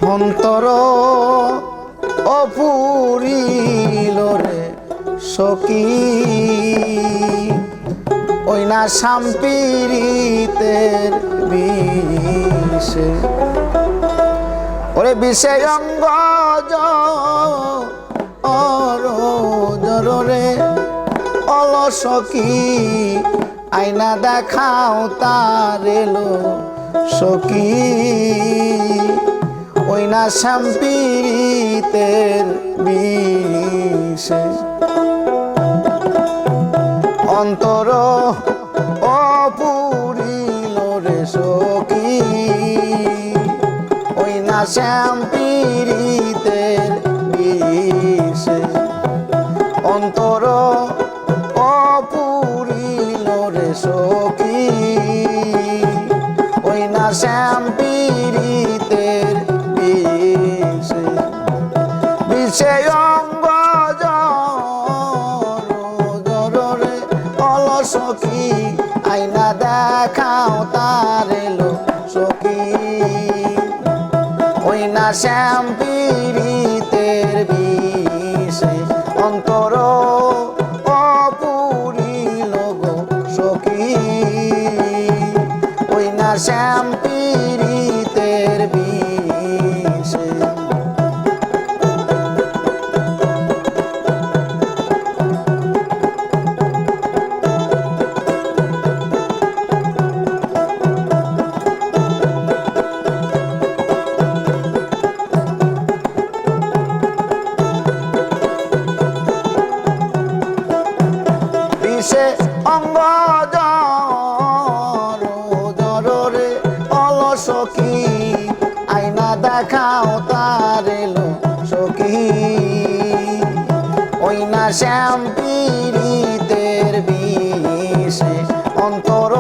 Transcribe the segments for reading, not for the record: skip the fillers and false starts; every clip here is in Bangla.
অন্তর অপুরিল রে সখী ওই না সাম্পিরিতের বিষে ওরে বিষে অঙ্গ জরে অলসখী আইনা দেখাও তার এলো সখী ওই না সাম্পিরিতের বিষে অন্তর অপুরিল রে সখী ওই না সাম্পিরিতের বিষে অন্তর অপুরিল রে সখী ওই না সাম্পিরিতের বিষে বিষে অঙ্গ জরে অলসখী আইনা দেখাও তার এলো সখী ওই না সাম্পিরিতের বিষে অন্তর অপুরিল গো সখী ওই না সাম্পিরিতের বিষে অঙ্গ জরে অলসখী আইনা দেখাও তার এলো সখী ওই না সাম্পিরিতের বিষে অন্তর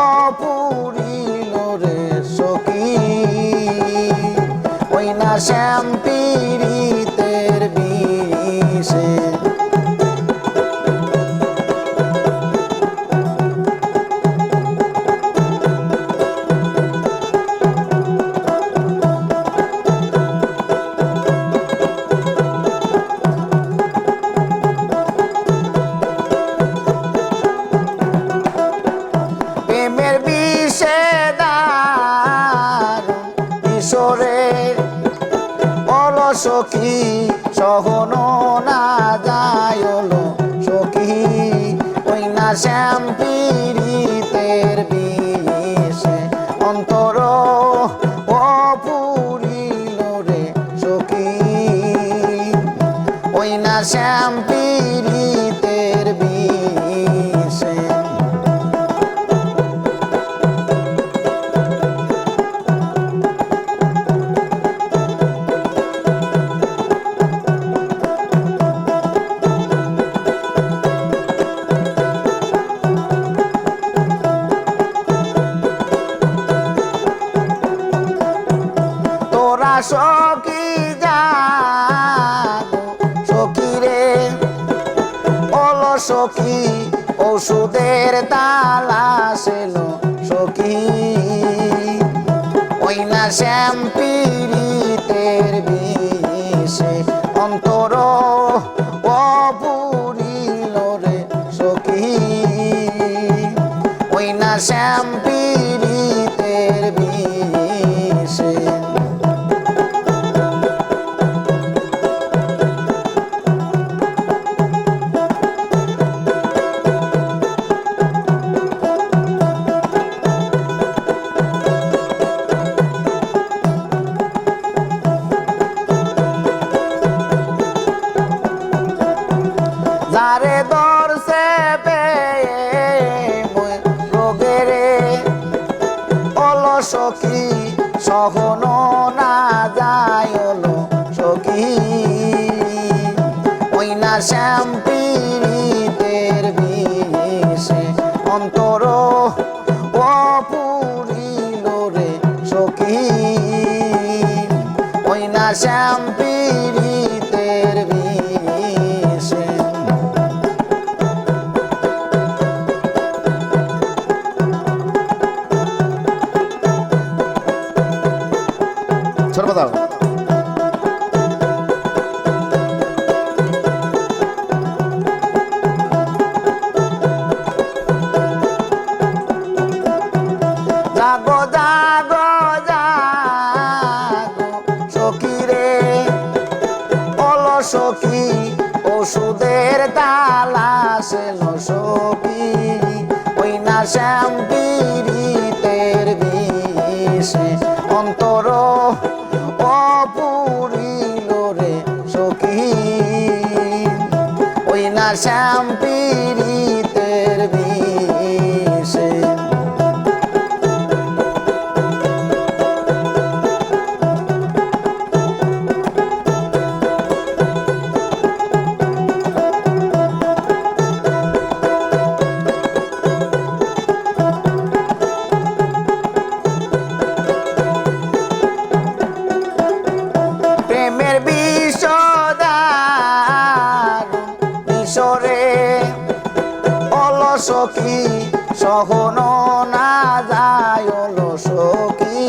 অপুরিল রে সখী ওই না সাম্পিরিতের বিষে সখী সহন না যায় সখী ওই না সাম্পিরিতের বিষে অন্তর অপুরিল রে সখী ওই না সাম্পিরিতের বিষে সখী জাগো সখী রে অলসখী ওষুধের তালাশ এলো সখী ওই না সাম্পিরিতের বিষে অন্তর অপুরিল রে সখী ওই না সাম্পিরিতের বিষে যারে দর্শে রোগেরে অলসখী সহন না যায় সখী ওই না সাম্পিরিতের বিষে অন্তর অপুরিল রে সখী ওই না সাম্পিরিতের বিষে সর্বদা জাগো জাগো জাগো সখী রে ওলো সখী ওষুধের তালাশেল সখী ওই না শ্যাম পীড়িতের বিষে অন্তর অপুরিল রে সখী ওই না শ্যাম পীড়িতের বিষে প্রেমের বিষদার মিশরে ওলো সখী সহন না যায় ওলো সখী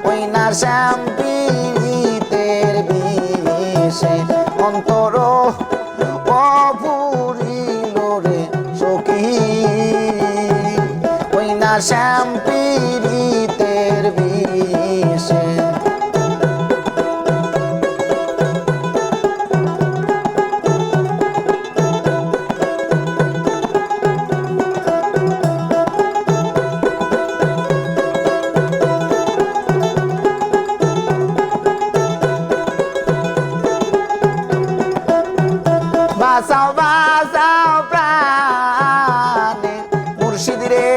ওই না শ্যাম পীড়িতের বিষে অন্তর অপুরিল রে সখী ওই না শ্যাম পীড়িতের বিষে বাঁচাও বাঁচাও প্রাণে মুর্শিদ রে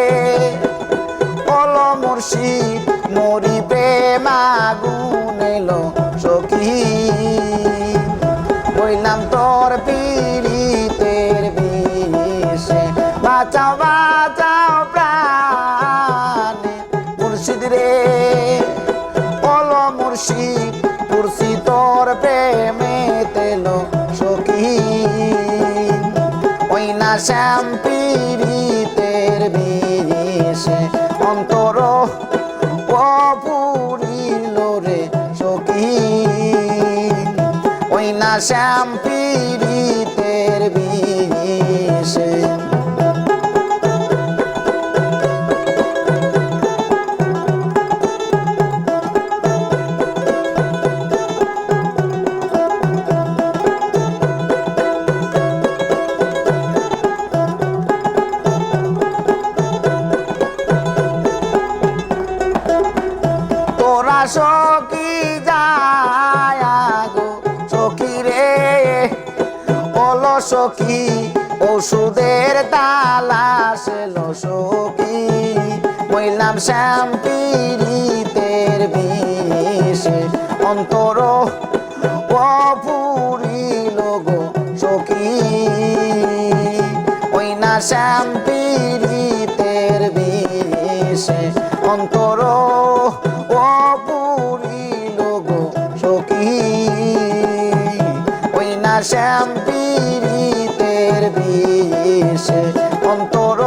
ওলো মুর্শিদ মরি প্রেম আগুন এলো সখী বললাম তোর পীড়িতের বিষে বাঁচাও বাঁচাও প্রাণে মুর্শিদ রে ওলো মুর্শিদ মুর্শিদ তোর প্রেমে তেলো সখী ওই না শ্যাম পীড়িতের বিষে অন্তর অপুরিল রে সখী ওই না শ্যাম পীড়িতের বিষে তোরা সখী যায় গো সখী রে ওলো সখী ওষুধের তালাশেল সখী বললাম শ্যাম পীড়িতের বিষে অন্তর অপুরিল গো সখী ওই না শ্যাম পীড়িতের বিষে অন্তর অপুরিল গো সখী ওই না শ্যাম পীড়িতের বিষে অন্তর